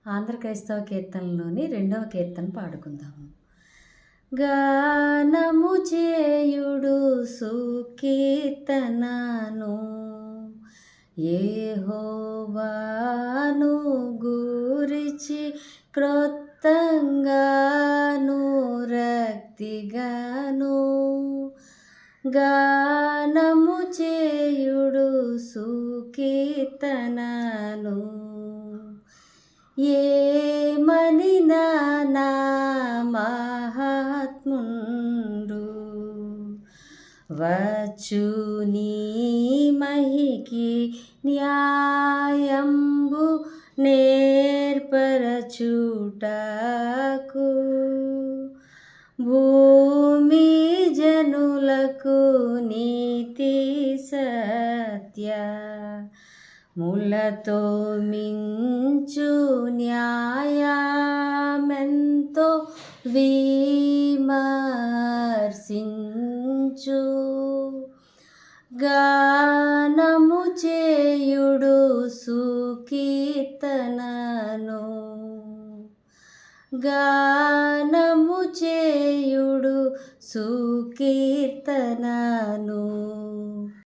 ఆంధ్ర క్రైస్తవ కీర్తనలోని 2వ కీర్తన పాడుకుందాము. గానము చేయుడు సుకీర్తనను యెహోవాను గూర్చి క్రొత్తంగాను రక్తిగాను గానము చేయుడు సుకీర్తనను ఏమని నా మహాత్ముండు వచ్చు నీ మహికి న్యాయంబు నేర్పరచుటకు భూమి జనులకు నీతి సత్య ములతో మించు న్యాయమెంతో విమర్శించు గానము చేయుడు సుకీర్తనను గానము చేయుడు సుకీర్తనను